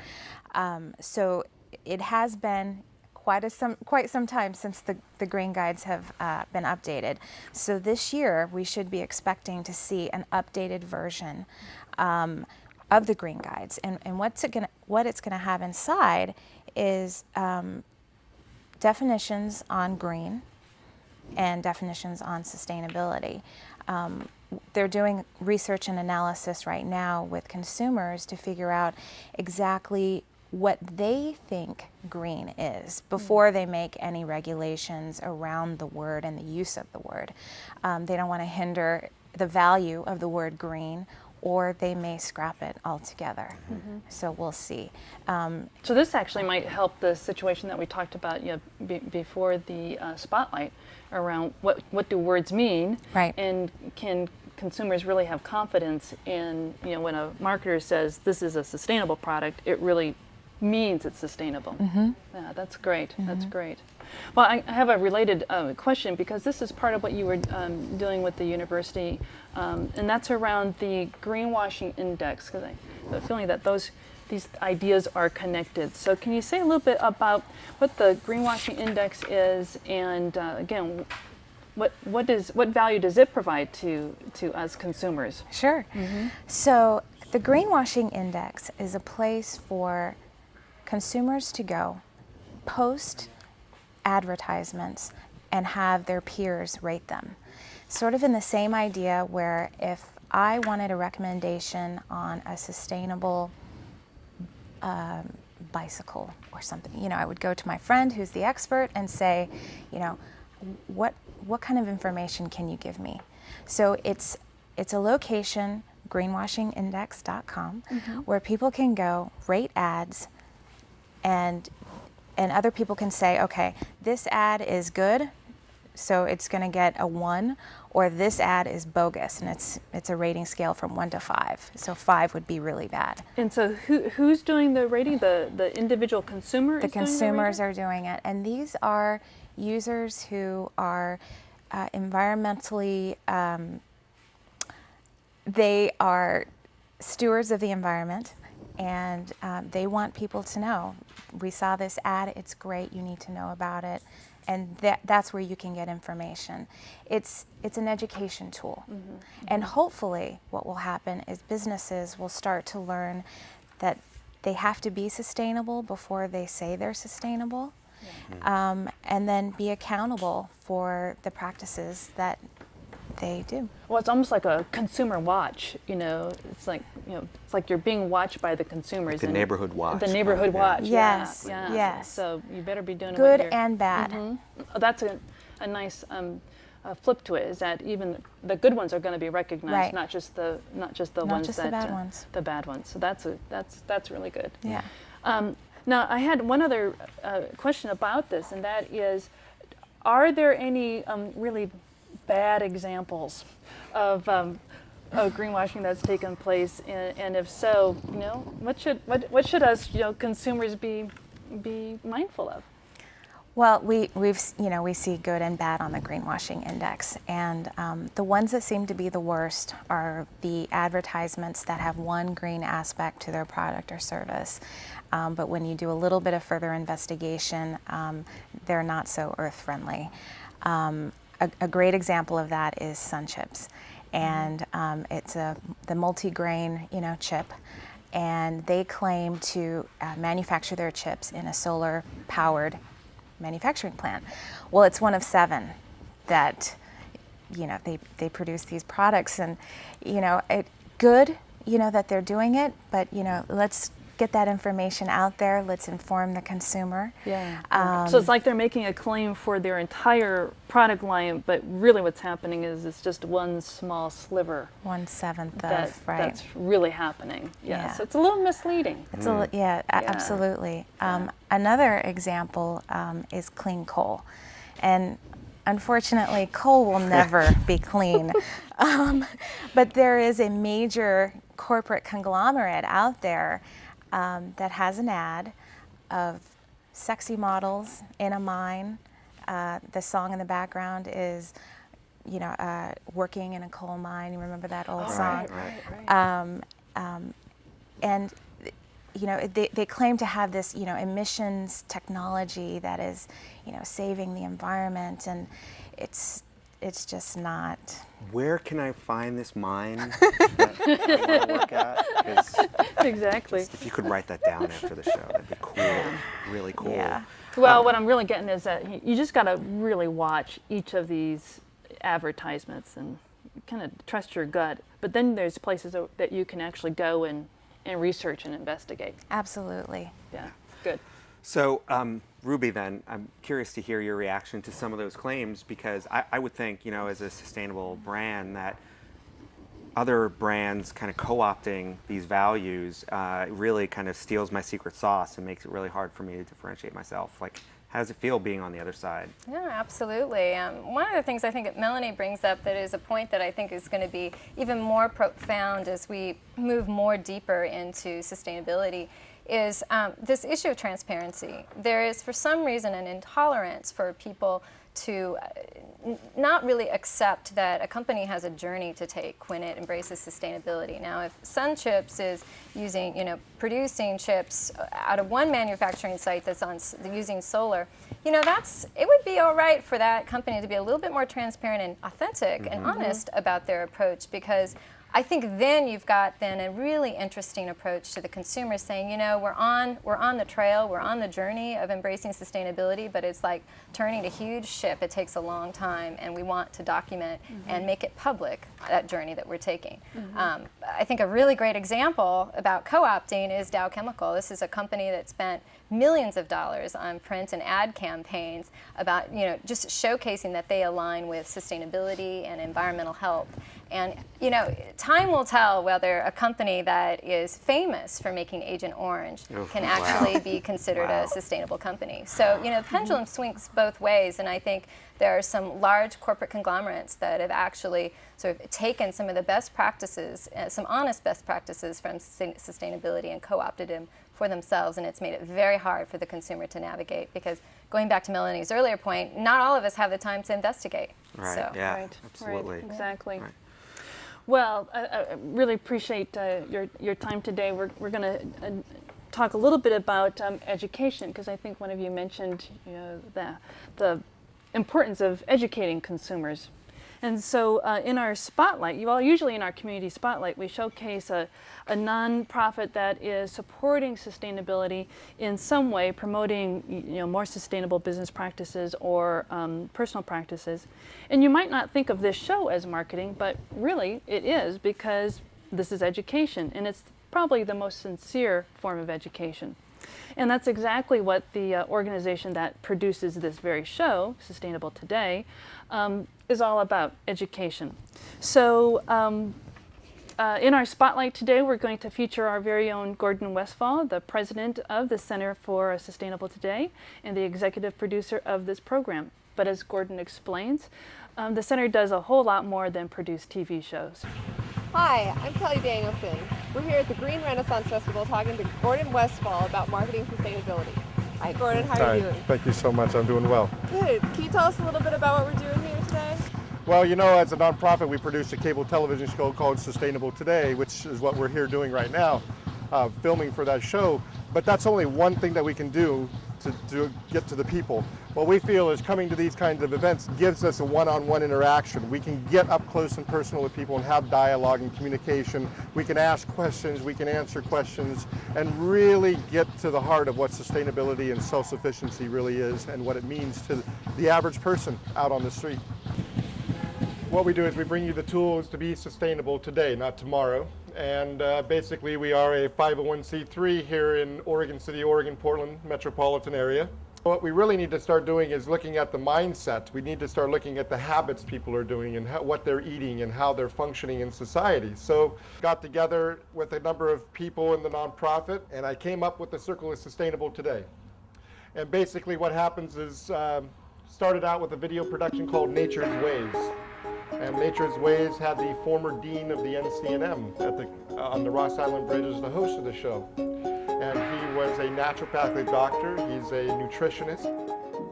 So it has been quite some time since the Green Guides have been updated. So this year we should be expecting to see an updated version of the Green Guides, and what it's gonna have inside is definitions on green and definitions on sustainability. They're doing research and analysis right now with consumers to figure out exactly what they think green is before they make any regulations around the word and the use of the word. They don't want to hinder the value of the word green, or they may scrap it altogether. So we'll see. So this actually might help the situation that we talked about before the spotlight around what do words mean, Right. and can consumers really have confidence in, when a marketer says this is a sustainable product, it really means it's sustainable. Yeah, that's great. That's great. Well, I have a related question, because this is part of what you were doing with the university, and that's around the Greenwashing Index, because I have a feeling that these ideas are connected. So can you say a little bit about what the Greenwashing Index is, and again, what value does it provide to us consumers? Sure. So the Greenwashing Index is a place for consumers to go, post advertisements, and have their peers rate them. Sort of in the same idea where if I wanted a recommendation on a sustainable bicycle or something, I would go to my friend who's the expert and say, what kind of information can you give me? So it's a location, greenwashingindex.com, where people can go rate ads, and other people can say, okay, this ad is good, so it's going to get a 1, or this ad is bogus, and it's a rating scale from 1 to 5. So 5 would be really bad. And so who's doing the rating? The individual consumer? The consumers are doing it, and these are users who are environmentally, they are stewards of the environment, and they want people to know, we saw this ad, it's great, you need to know about it, and that's where you can get information. It's an education tool, and hopefully what will happen is businesses will start to learn that they have to be sustainable before they say they're sustainable, and then be accountable for the practices that they do. Well, it's almost like a consumer watch. It's like it's like you're being watched by the consumers. Like the neighborhood watch. The neighborhood watch. Yes. Yeah. Yes. So you better be doing Good what you're, and bad. Oh, that's a nice flip to it. Is that even the good ones are going to be recognized, Right. not just the ones just the bad ones. The bad ones. So that's really good. Yeah. Now I had one other question about this, and that is, are there any really bad examples of greenwashing that's taken place, and if so, what should us consumers be mindful of? Well, we see good and bad on the Greenwashing Index, and the ones that seem to be the worst are the advertisements that have one green aspect to their product or service, but when you do a little bit of further investigation, they're not so earth friendly. A great example of that is sun chips. and it's the multi-grain, chip, and they claim to manufacture their chips in a solar-powered manufacturing plant. Well, it's one of 7 that, they produce these products, and, good, that they're doing it, but, let's get that information out there. Let's inform the consumer. Yeah. So it's like they're making a claim for their entire product line, but really what's happening is it's just one small sliver. 1/7 that, of, right. That's really happening. Yeah. So it's a little misleading. It's absolutely. Another example is clean coal. And unfortunately, coal will never be clean. But there is a major corporate conglomerate out there that has an ad of sexy models in a mine. The song in the background is, working in a coal mine. You remember that old song? Right. And they claim to have this, emissions technology that is, saving the environment, and it's just not. Where can I find this mine that I want to work at? 'Cause Exactly. if you could write that down after the show, that'd be cool. Really cool. Yeah. Well, what I'm really getting is that you just got to really watch each of these advertisements and kind of trust your gut. But then there's places that you can actually go and research and investigate. Absolutely. Yeah, good. So, Ruby, then, I'm curious to hear your reaction to some of those claims, because I would think, as a sustainable brand, that other brands kind of co-opting these values really kind of steals my secret sauce and makes it really hard for me to differentiate myself. Like, how does it feel being on the other side? Yeah, absolutely. One of the things I think that Melanie brings up that is a point that I think is going to be even more profound as we move more deeper into sustainability is this issue of transparency. There is, for some reason, an intolerance for people to not really accept that a company has a journey to take when it embraces sustainability. Now, if Sun Chips is producing chips out of one manufacturing site that's using solar, it would be all right for that company to be a little bit more transparent and authentic and honest about their approach, because I think then you've got a really interesting approach to the consumer, saying, we're on the trail, we're on the journey of embracing sustainability, but it's like turning a huge ship. It takes a long time, and we want to document and make it public, that journey that we're taking. I think a really great example about co-opting is Dow Chemical. This is a company that spent millions of dollars on print and ad campaigns about, just showcasing that they align with sustainability and environmental health. And, time will tell whether a company that is famous for making Agent Orange can actually be considered a sustainable company. So, the pendulum swings both ways, and I think there are some large corporate conglomerates that have actually sort of taken some of the best practices, some honest best practices from sustainability and co-opted them for themselves, and it's made it very hard for the consumer to navigate, because going back to Melanie's earlier point, not all of us have the time to investigate. Right, So. yeah, Right, absolutely. right, exactly. Right. Well, I really appreciate your time today. We're going to talk a little bit about education, because I think one of you mentioned the importance of educating consumers. And so in our spotlight, usually in our community spotlight, we showcase a nonprofit that is supporting sustainability in some way, promoting more sustainable business practices or personal practices. And you might not think of this show as marketing, but really it is, because this is education, and it's probably the most sincere form of education. And that's exactly what the organization that produces this very show, Sustainable Today, is all about: education. So in our spotlight today, we're going to feature our very own Gordon Westfall, the president of the Center for Sustainable Today and the executive producer of this program. But as Gordon explains, the center does a whole lot more than produce TV shows. Hi, I'm Kelly Danielson. We're here at the Green Renaissance Festival talking to Gordon Westfall about marketing sustainability. Hi Gordon, how are you doing? Thank you so much, I'm doing well. Good. Can you tell us a little bit about what we're doing here today? Well, as a nonprofit, we produce a cable television show called Sustainable Today, which is what we're here doing right now, filming for that show. But that's only one thing that we can do to get to the people. What we feel is coming to these kinds of events gives us a one-on-one interaction. We can get up close and personal with people and have dialogue and communication. We can ask questions, we can answer questions, and really get to the heart of what sustainability and self-sufficiency really is and what it means to the average person out on the street. What we do is we bring you the tools to be sustainable today, not tomorrow. And basically we are a 501c3 here in Oregon City, Oregon, Portland metropolitan area. What we really need to start doing is looking at the mindset. We need to start looking at the habits people are doing and what they're eating and how they're functioning in society. So got together with a number of people in the nonprofit, and I came up with the Circle of Sustainable Today. And basically what happens is started out with a video production called Nature's Ways. And Nature's Ways had the former dean of the NCNM on the Ross Island Bridge as the host of the show. And he was a naturopathic doctor, he's a nutritionist.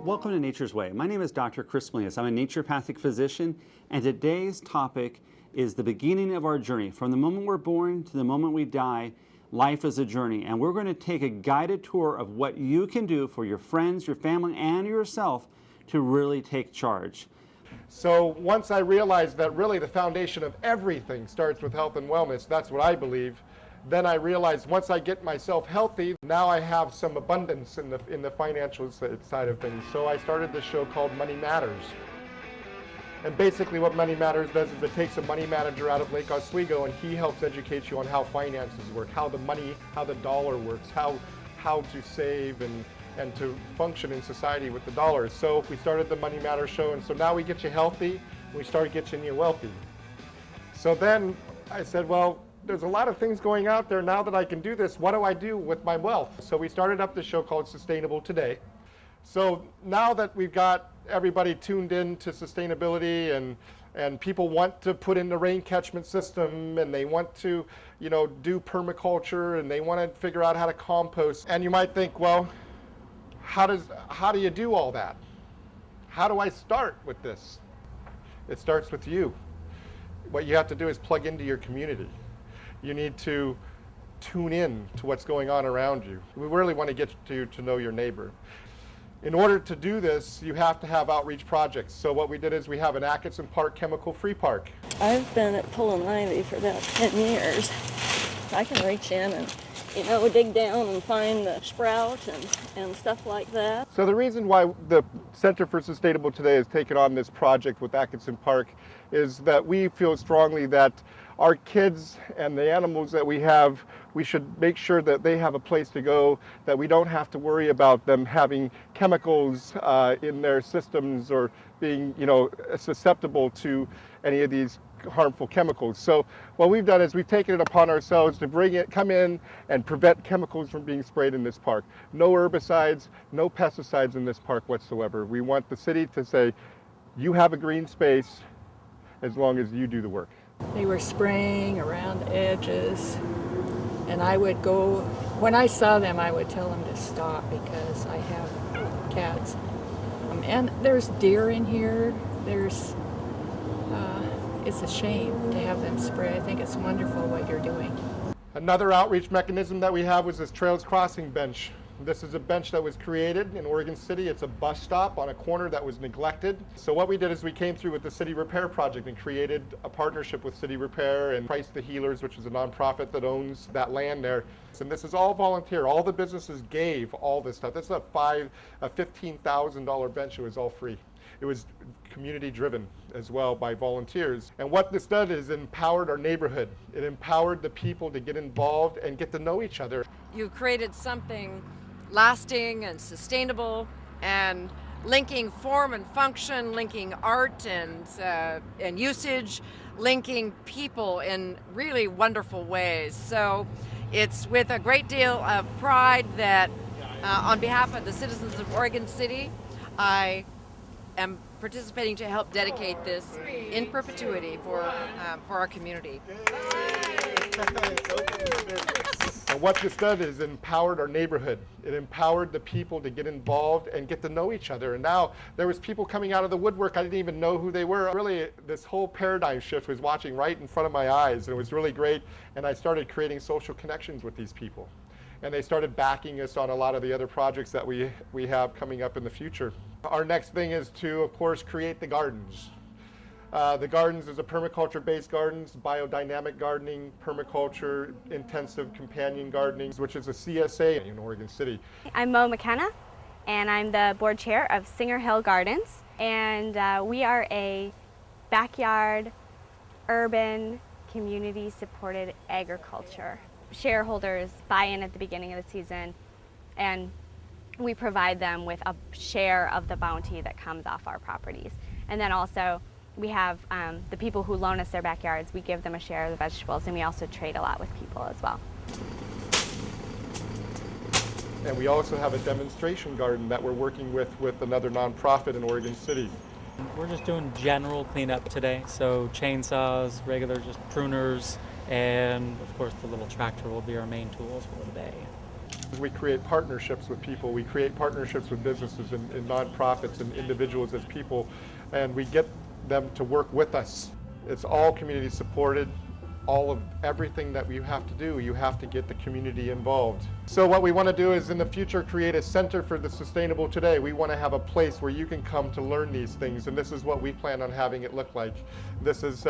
Welcome to Nature's Way. My name is Dr. Chris Melius. I'm a naturopathic physician, and today's topic is the beginning of our journey. From the moment we're born to the moment we die, life is a journey, and we're going to take a guided tour of what you can do for your friends, your family, and yourself to really take charge. So once I realized that really the foundation of everything starts with health and wellness, that's what I believe, then I realized once I get myself healthy, now I have some abundance in the financial side of things. So I started this show called Money Matters. And basically what Money Matters does is it takes a money manager out of Lake Oswego and he helps educate you on how finances work, how the money, how the dollar works, how to save and to function in society with the dollars. So we started the Money Matters show, and so now we get you healthy, we start getting you wealthy. So then I said, well, there's a lot of things going out there now that I can do this. What do I do with my wealth? So we started up this show called Sustainable Today. So now that we've got everybody tuned in to sustainability and people want to put in the rain catchment system and they want to, do permaculture and they want to figure out how to compost. And you might think, well, how do you do all that? How do I start with this? It starts with you. What you have to do is plug into your community. You need to tune in to what's going on around you. We really want to get you to know your neighbor. In order to do this, you have to have outreach projects. So what we did is we have an Atkinson Park chemical-free park. I've been at Pullen Ivy for about 10 years. I can reach in and, dig down and find the sprout and stuff like that. So the reason why the Center for Sustainable Today has taken on this project with Atkinson Park is that we feel strongly that our kids and the animals that we have, we should make sure that they have a place to go, that we don't have to worry about them having chemicals in their systems or being, susceptible to any of these harmful chemicals. So what we've done is we've taken it upon ourselves to come in and prevent chemicals from being sprayed in this park. No herbicides, no pesticides in this park whatsoever. We want the city to say, you have a green space as long as you do the work. They were spraying around the edges, and I would go, when I saw them, I would tell them to stop because I have cats. And there's deer in here. It's a shame to have them spray. I think it's wonderful what you're doing. Another outreach mechanism that we have was this Trails Crossing bench. This is a bench that was created in Oregon City. It's a bus stop on a corner that was neglected. So what we did is we came through with the City Repair Project and created a partnership with City Repair and Price the Healers, which is a nonprofit that owns that land there. And this is all volunteer. All the businesses gave all this stuff. This is a $15,000 bench. It was all free. It was community driven as well by volunteers. And what this did is empowered our neighborhood. It empowered the people to get involved and get to know each other. You created something lasting and sustainable and linking form and function, linking art and usage, linking people in really wonderful ways. So it's with a great deal of pride that on behalf of the citizens of Oregon City, I am participating to help dedicate this in perpetuity for our community. And what this did is empowered our neighborhood. It empowered the people to get involved and get to know each other. And now there was people coming out of the woodwork. I didn't even know who they were. Really, this whole paradigm shift was watching right in front of my eyes, and it was really great. And I started creating social connections with these people. and they started backing us on a lot of the other projects that we have coming up in the future. Our next thing is to, of course, create the gardens. The gardens is a permaculture-based gardens, biodynamic gardening, permaculture, intensive companion gardening, which is a CSA in Oregon City. I'm Mo McKenna, and I'm the board chair of Singer Hill Gardens, and we are a backyard, urban, community-supported agriculture. Shareholders buy in at the beginning of the season, and we provide them with a share of the bounty that comes off our properties. And then also, we have the people who loan us their backyards, we give them a share of the vegetables, and we also trade a lot with people as well. And we also have a demonstration garden that we're working with another nonprofit in Oregon City. We're just doing general cleanup today, so chainsaws, regular just pruners, and of course the little tractor will be our main tools for the day. We create partnerships with people, we create partnerships with businesses and nonprofits and individuals as people, and we get them to work with us. It's all community supported. All of everything that you have to do, you have to get the community involved. So what we want to do is in the future create a center for the sustainable today. We want to have a place where you can come to learn these things, and this is what we plan on having it look like. This is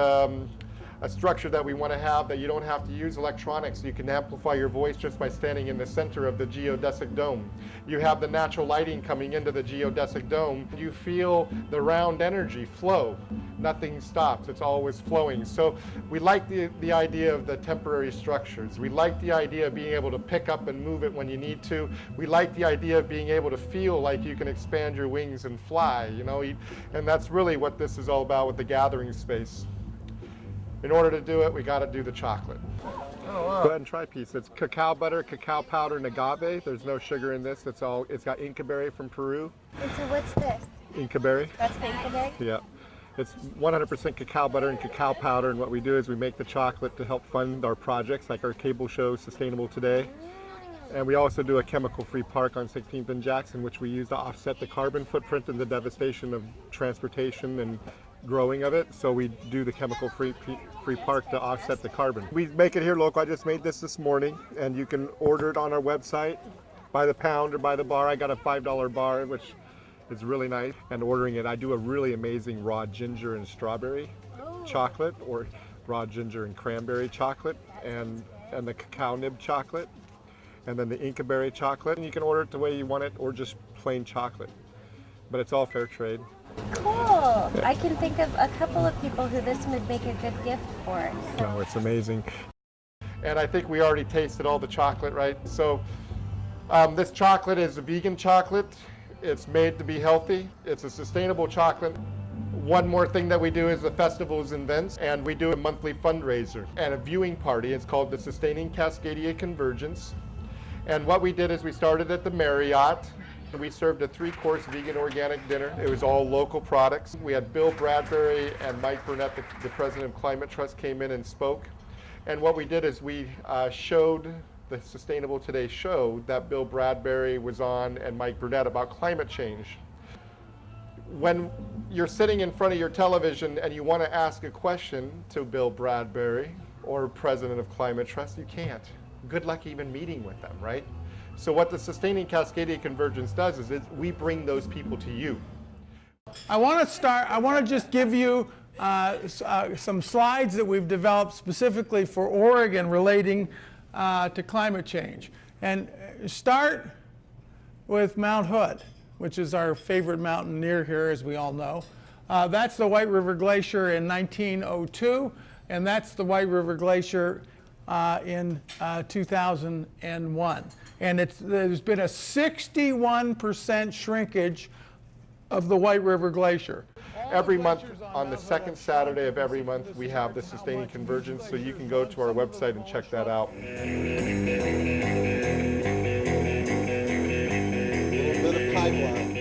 a structure that we want to have that you don't have to use electronics. You can amplify your voice just by standing in the center of the geodesic dome. You have the natural lighting coming into the geodesic dome. You feel the round energy flow. Nothing stops, it's always flowing. So we like the idea of the temporary structures. We like the idea of being able to pick up and move it when you need to. We like the idea of being able to feel like you can expand your wings and fly, you know, and that's really what this is all about with the gathering space. In order to do it, we got to do the chocolate. Oh, wow. Go ahead and try a piece. It's cacao butter, cacao powder, and agave. There's no sugar in this. It's got Inca berry from Peru. And so what's this? Inca berry. That's the Inca berry? Yeah. It's 100% cacao butter and cacao powder, and what we do is we make the chocolate to help fund our projects like our cable show, Sustainable Today. And we also do a chemical-free park on 16th and Jackson, which we use to offset the carbon footprint and the devastation of transportation and growing of it. So we do the chemical-free park to offset the carbon. We make it here local. I just made this morning, and you can order it on our website by the pound or by the bar. I got a $5 bar, which is really nice. And ordering it, I do a really amazing raw ginger and strawberry chocolate, or raw ginger and cranberry chocolate, and the cacao nib chocolate, and then the Inca berry chocolate. And you can order it the way you want it, or just plain chocolate. But it's all fair trade. Cool. Yeah. I can think of a couple of people who this would make a good gift for. So. Oh, it's amazing. And I think we already tasted all the chocolate, right? So this chocolate is a vegan chocolate. It's made to be healthy. It's a sustainable chocolate. One more thing that we do is the festivals and events, and we do a monthly fundraiser and a viewing party. It's called the Sustaining Cascadia Convergence. And what we did is we started at the Marriott. We served a 3-course vegan organic dinner. It was all local products. We had Bill Bradbury and Mike Burnett, the president of Climate Trust, came in and spoke. And what we did is we showed the Sustainable Today show that Bill Bradbury was on and Mike Burnett about climate change. When you're sitting in front of your television and you want to ask a question to Bill Bradbury or president of Climate Trust, you can't. Good luck even meeting with them, right? So what the Sustaining Cascadia Convergence does is we bring those people to you. I want to just give you some slides that we've developed specifically for Oregon relating to climate change. And start with Mount Hood, which is our favorite mountain near here, as we all know. That's the White River Glacier in 1902, and that's the White River Glacier in 2001. And there's been a 61% shrinkage of the White River Glacier. Every month, on the second Saturday of every month, we have the Sustaining Convergence, so you can go to our website and check that out. A little bit of pipeline.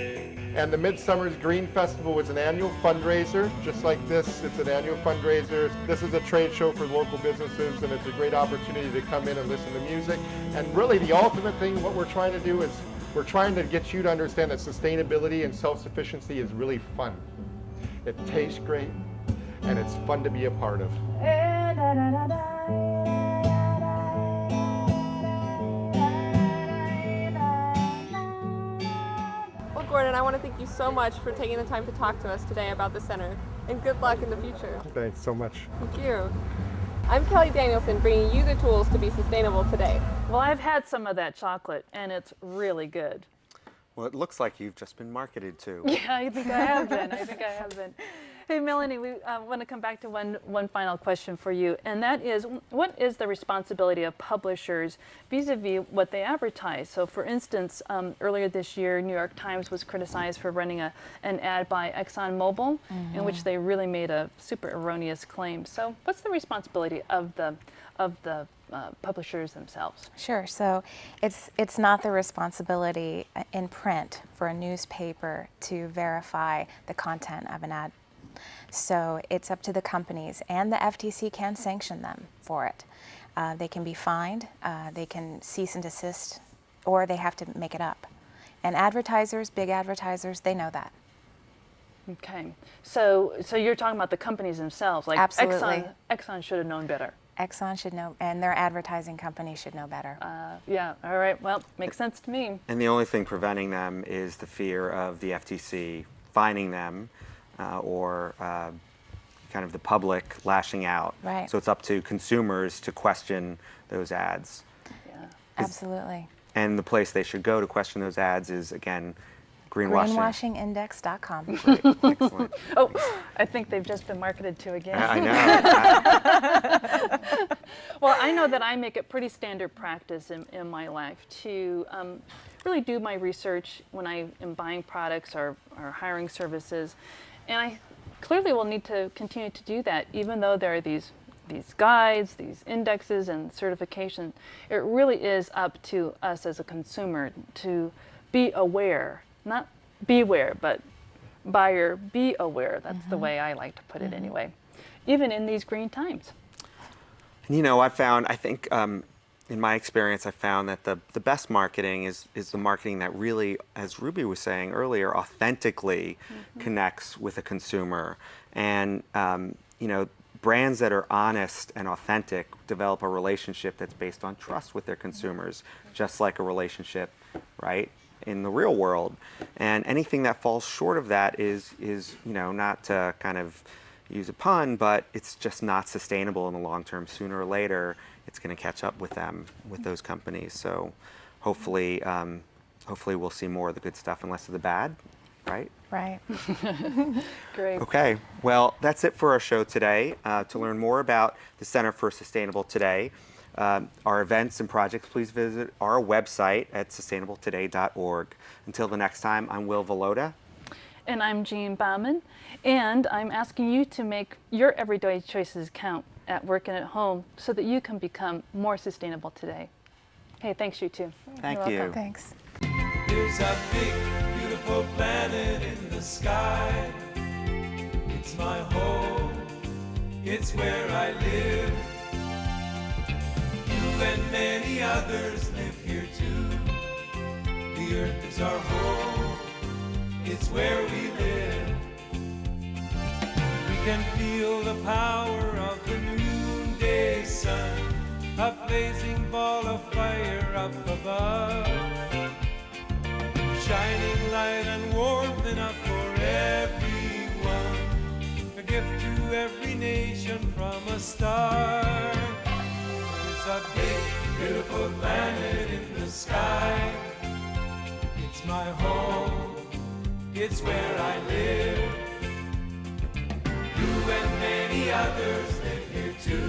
And the Midsummer's Green Festival is an annual fundraiser, just like this. It's an annual fundraiser. This is a trade show for local businesses, and it's a great opportunity to come in and listen to music. And really, the ultimate thing, what we're trying to do is we're trying to get you to understand that sustainability and self-sufficiency is really fun. It tastes great, and it's fun to be a part of. Gordon, I want to thank you so much for taking the time to talk to us today about the center, and good luck in the future. Thanks so much. Thank you. I'm Kelly Danielson, bringing you the tools to be sustainable today. Well, I've had some of that chocolate, and it's really good. Well, it looks like you've just been marketed to. Yeah, I think I have been. I think I have been. Hey, Melanie, we want to come back to one final question for you, and that is, what is the responsibility of publishers vis-a-vis what they advertise? So, for instance, earlier this year, New York Times was criticized for running an ad by ExxonMobil, in which they really made a super erroneous claim. So, what's the responsibility of the publishers themselves? Sure. So it's not the responsibility in print for a newspaper to verify the content of an ad. So it's up to the companies, and the FTC can sanction them for it. They can be fined, they can cease and desist, or they have to make it up. And advertisers, big advertisers, they know that. Okay. So you're talking about the companies themselves, like Absolutely. Exxon should have known better. Exxon should know, and their advertising company should know better. Yeah, all right, well, makes sense to me. And the only thing preventing them is the fear of the FTC fining them or kind of the public lashing out. Right. So it's up to consumers to question those ads. Yeah. Absolutely. And the place they should go to question those ads is, again, Greenwashing. Greenwashingindex.com. Great. Excellent. Oh, I think they've just been marketed to again. I know. Well, I know that I make it pretty standard practice in my life to really do my research when I am buying products or hiring services. And I clearly will need to continue to do that, even though there are these guides, these indexes, and certification. It really is up to us as a consumer to be aware. Not beware, but buyer be aware. That's the way I like to put it anyway, even in these green times. You know, I think in my experience, I found that the best marketing is the marketing that really, as Ruby was saying earlier, authentically connects with a consumer. And, you know, brands that are honest and authentic develop a relationship that's based on trust with their consumers, just like a relationship, right, in the real world. And anything that falls short of that is you know, not to kind of use a pun, but it's just not sustainable in the long term. Sooner or later, it's going to catch up with them, with those companies. So hopefully we'll see more of the good stuff and less of the bad, right? Right. Great. Okay, well, that's it for our show today. To learn more about the Center for Sustainable Today, our events and projects, please visit our website at sustainabletoday.org. Until the next time, I'm Will Volota. And I'm Jean Bauman, and I'm asking you to make your everyday choices count at work and at home so that you can become more sustainable today. Hey, thanks you too. Thank You're you. welcome. Thanks. There's a big, beautiful planet in the sky. It's my home, it's where I live. You and many others live here too. The earth is our home, it's where we live. We can feel the power of the noonday sun, a blazing ball of fire up above, shining light and warmth enough for everyone, a gift to every nation from a star. There's a big, beautiful planet in the sky. It's my home, it's where I live. You and many others live here too.